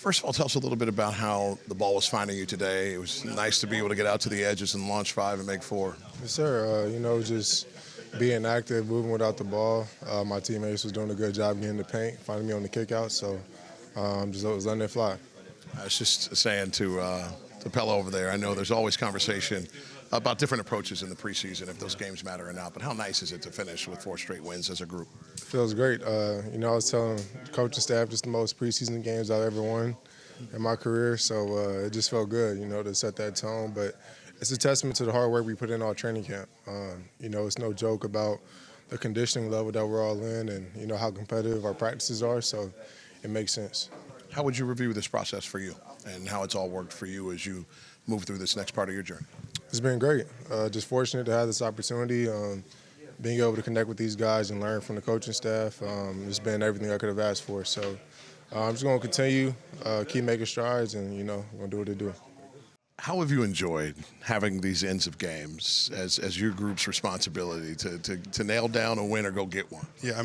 First of all, tell us a little bit about how the ball was finding you today. It was nice to be able to get out to the edges and launch 5 and make 4. Yes, sir. Just being active, moving without the ball. My teammates was doing a good job getting the paint, finding me on the kickout, so just was letting it fly. I was just saying to Pelle over there, I know there's always conversation about different approaches in the preseason, if those games matter or not, but how nice is it to finish with 4 straight wins as a group? Feels great. I was telling the coaching staff just the most preseason games I've ever won in my career, so it just felt good, to set that tone. But it's a testament to the hard work we put in all training camp. It's no joke about the conditioning level that we're all in and, how competitive our practices are, so it makes sense. How would you review this process for you and how it's all worked for you as you move through this next part of your journey? It's been great. Just fortunate to have this opportunity. Being able to connect with these guys and learn from the coaching staff, it's been everything I could have asked for. So I'm just going to continue, keep making strides, and, we're going to do what they do. How have you enjoyed having these ends of games as your group's responsibility to nail down a win or go get one? Yeah,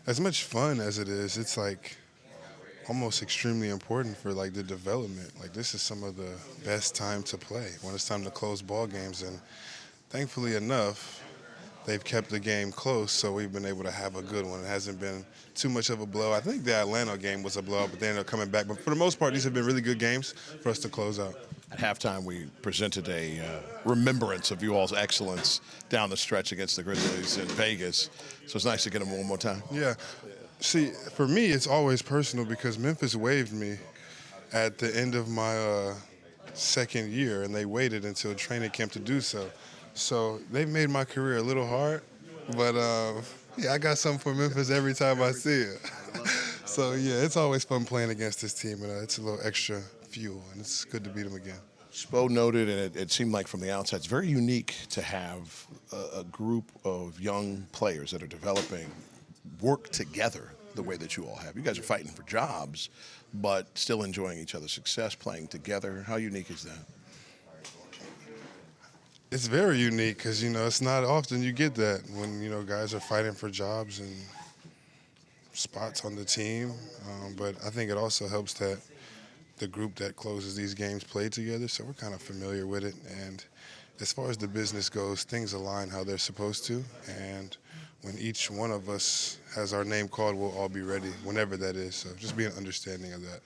as much fun as it is, it's almost extremely important for the development. This is some of the best time to play when it's time to close ball games, and thankfully enough, they've kept the game close, so we've been able to have a good one. It hasn't been too much of a blow. I think the Atlanta game was a blowout, but they ended up coming back. But for the most part, these have been really good games for us to close out. At halftime, we presented a remembrance of you all's excellence down the stretch against the Grizzlies in Vegas. So it's nice to get them one more time. Yeah. See, for me, it's always personal because Memphis waived me at the end of my second year, and they waited until training camp to do so. So they've made my career a little hard, but yeah, I got something for Memphis every time I see it. So yeah, it's always fun playing against this team, and it's a little extra fuel, and it's good to beat them again. Spo noted, and it seemed like from the outside, it's very unique to have a group of young players that are developing work together the way that you all have. You guys are fighting for jobs, but still enjoying each other's success, playing together. How unique is that? It's very unique because, it's not often you get that when, guys are fighting for jobs and spots on the team. But I think it also helps that the group that closes these games play together, so we're kind of familiar with it. And as far as the business goes, things align how they're supposed to. And when each one of us has our name called, we'll all be ready whenever that is. So just be an understanding of that.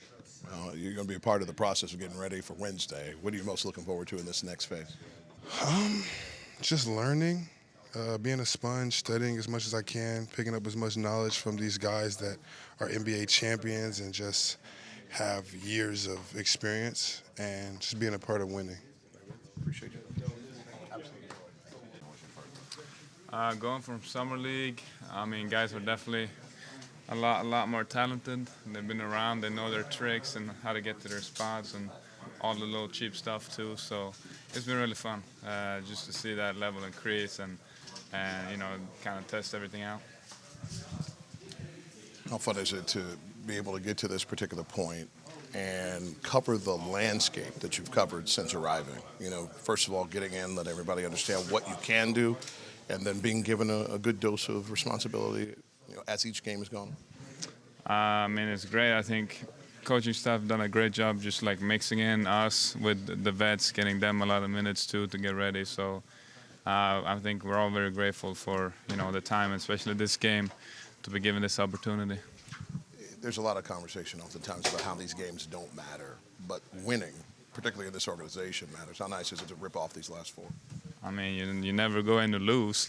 Well, you're going to be a part of the process of getting ready for Wednesday. What are you most looking forward to in this next phase? Just learning, being a sponge, studying as much as I can, picking up as much knowledge from these guys that are NBA champions and just have years of experience, and just being a part of winning. Appreciate you. Going from summer league, guys are definitely a lot more talented. They've been around, they know their tricks and how to get to their spots and all the little cheap stuff too. So it's been really fun just to see that level increase and kind of test everything out. How fun is it to be able to get to this particular point and cover the landscape that you've covered since arriving? First of all, getting in, let everybody understand what you can do, and then being given a good dose of responsibility, as each game has gone. It's great. I think coaching staff done a great job just mixing in us with the vets, getting them a lot of minutes too to get ready. So I think we're all very grateful for the time, especially this game, to be given this opportunity. There's a lot of conversation oftentimes about how these games don't matter, but winning, particularly in this organization, matters. How nice is it to rip off these last 4? You never go in to lose.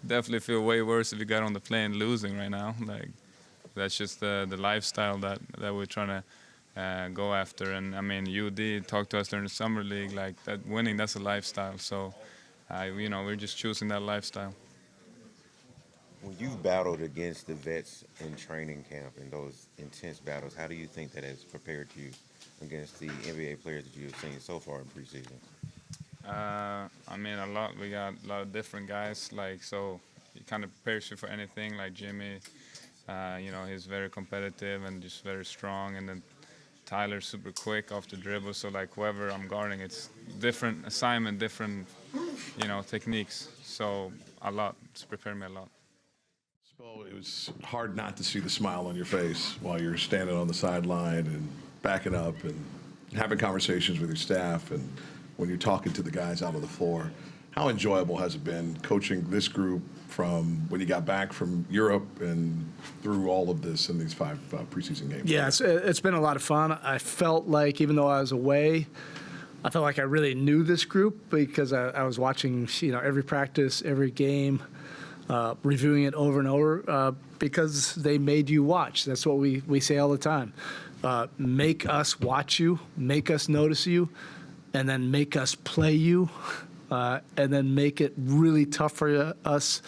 Definitely feel way worse if you got on the plane losing right now. That's just the lifestyle that we're trying to go after. And UD talked to us during the summer league that winning, that's a lifestyle. So we're just choosing that lifestyle. When you've battled against the vets in training camp in those intense battles, how do you think that has prepared you against the NBA players that you have seen so far in preseason? A lot. We got a lot of different guys. So it kind of prepares you for anything. Like Jimmy, he's very competitive and just very strong. And then Tyler's super quick off the dribble. So whoever I'm guarding, it's different assignment, different, techniques. So a lot. It's prepared me a lot. Spo, it was hard not to see the smile on your face while you're standing on the sideline and backing up and having conversations with your staff, and when you're talking to the guys out on the floor, how enjoyable has it been coaching this group from when you got back from Europe and through all of this in these 5 preseason games? Yeah, it's been a lot of fun. I felt like even though I was away, I felt like I really knew this group because I was watching, every practice, every game, reviewing it over and over because they made you watch. That's what we say all the time. Make us watch you, make us notice you, and then make us play you, and then make it really tough for us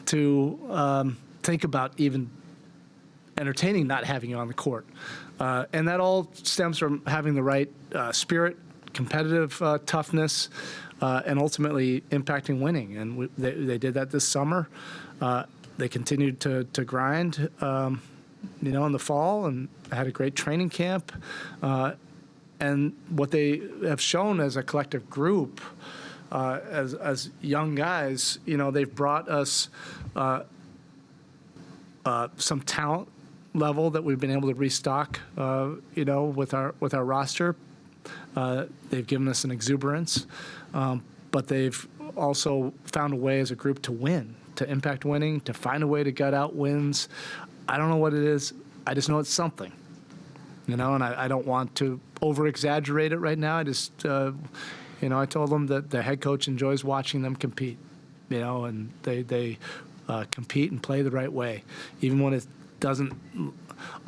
to think about even entertaining not having you on the court. And that all stems from having the right spirit, competitive toughness, and ultimately impacting winning. And they did that this summer. They continued to grind, in the fall, and had a great training camp. And what they have shown as a collective group, as young guys, they've brought us some talent level that we've been able to restock, with our roster. They've given us an exuberance, but they've also found a way as a group to win, to impact winning, to find a way to gut out wins. I don't know what it is. I just know it's something, and I don't want to over-exaggerate it right now. I just, I told them that the head coach enjoys watching them compete, and they compete and play the right way, even when it doesn't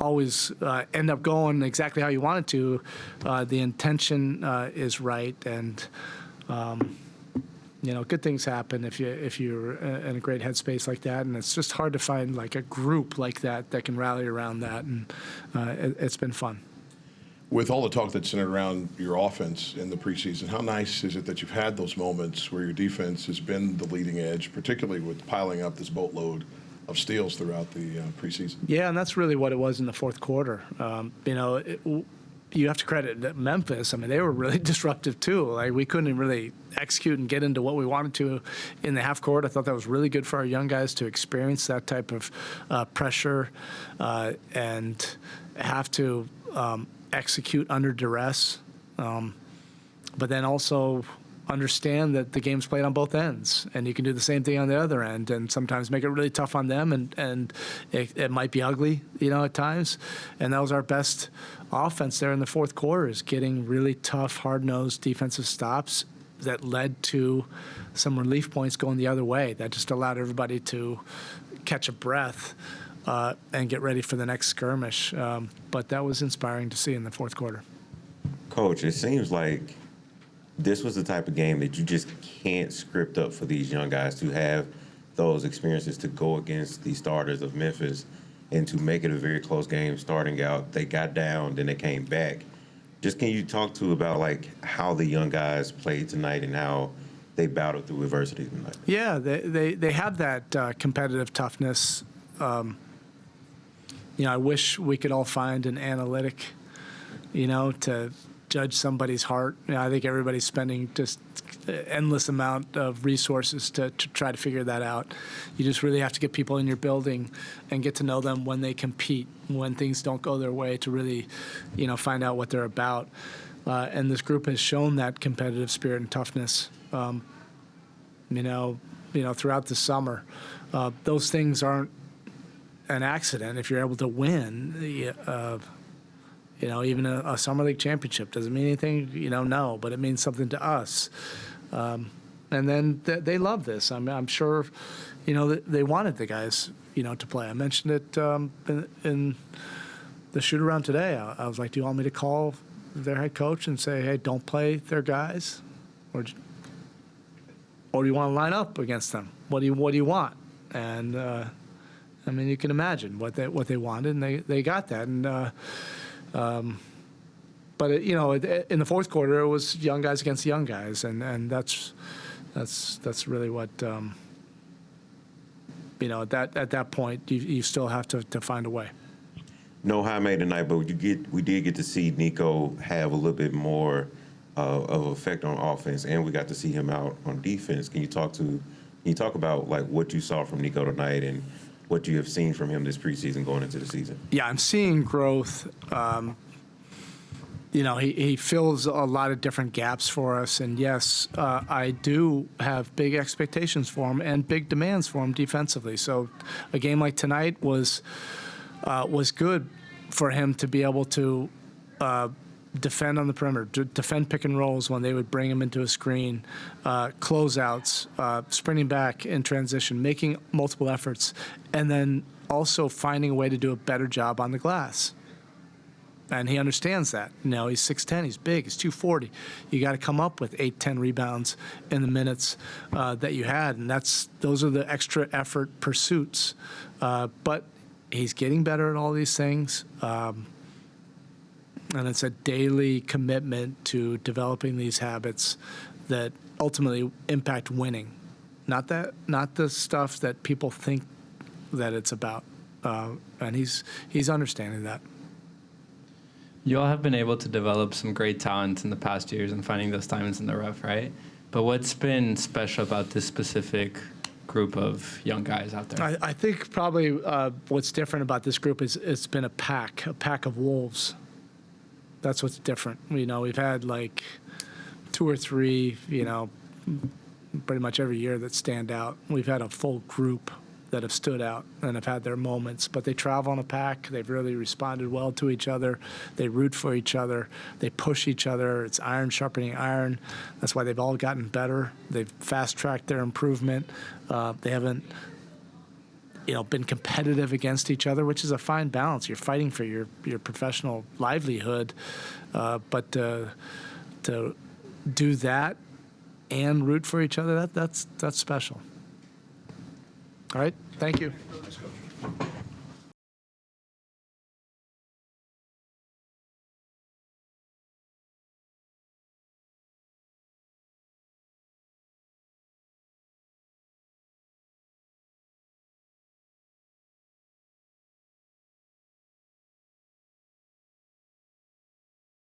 always end up going exactly how you want it to. The intention is right, and good things happen if you're in a great headspace like that. And it's just hard to find like a group like that can rally around that, and it's been fun. With all the talk that's centered around your offense in the preseason, how nice is it that you've had those moments where your defense has been the leading edge, particularly with piling up this boatload of steals throughout the preseason? Yeah, and that's really what it was in the fourth quarter. You have to credit Memphis. I mean, they were really disruptive too. Like, we couldn't really execute and get into what we wanted to in the half court. I thought that was really good for our young guys to experience that type of pressure and have to execute under duress, but then also understand that the game's played on both ends, and you can do the same thing on the other end, and sometimes make it really tough on them, and it might be ugly, at times. And that was our best offense there in the fourth quarter, is getting really tough, hard-nosed defensive stops that led to some relief points going the other way. That just allowed everybody to catch a breath and get ready for the next skirmish. But that was inspiring to see in the fourth quarter. Coach, it seems like this was the type of game that you just can't script up for these young guys to have those experiences to go against the starters of Memphis and to make it a very close game starting out. They got down, then they came back. Just can you talk to about like how the young guys played tonight and how they battled through adversity tonight? Yeah, they have that competitive toughness. I wish we could all find an analytic, to judge somebody's heart. I think everybody's spending just endless amount of resources to try to figure that out. You just really have to get people in your building and get to know them when they compete, when things don't go their way, to really, find out what they're about. And this group has shown that competitive spirit and toughness, throughout the summer. Those things aren't an accident. If you're able to win, even a summer league championship doesn't mean anything, no, but it means something to us. And then they love this. I'm sure, they wanted the guys, to play. I mentioned it in the shoot around today. I was like, do you want me to call their head coach and say, hey, don't play their guys, or do you want to line up against them? What do you want? And you can imagine what they wanted, and they got that. And but in the fourth quarter, it was young guys against young guys, and that's really what at that point you still have to find a way. No high made tonight, but we did get to see Nico have a little bit more of effect on offense, and we got to see him out on defense. Can you talk about like what you saw from Nico tonight and what you have seen from him this preseason going into the season? Yeah, I'm seeing growth. he fills a lot of different gaps for us. And yes, I do have big expectations for him and big demands for him defensively. So a game like tonight was good for him to be able to defend on the perimeter, defend pick and rolls when they would bring him into a screen, closeouts, sprinting back in transition, making multiple efforts, and then also finding a way to do a better job on the glass. And he understands that. He's 6'10", he's big, he's 240. You got to come up with 8-10 rebounds in the minutes that you had, and those are the extra effort pursuits. But he's getting better at all these things, and it's a daily commitment to developing these habits that ultimately impact winning, not the stuff that people think that it's about. And he's understanding that. You all have been able to develop some great talent in the past years and finding those diamonds in the rough, right? But what's been special about this specific group of young guys out there? I think probably what's different about this group is it's been a pack of wolves. That's what's different. We've had like 2 or 3, pretty much every year that stand out. We've had a full group that have stood out and have had their moments, but they travel in a pack. They've really responded well to each other. They root for each other. They push each other. It's iron sharpening iron. That's why they've all gotten better. They've fast-tracked their improvement. They haven't, been competitive against each other, which is a fine balance. You're fighting for your professional livelihood, but to do that and root for each other, that's special. All right, thank you.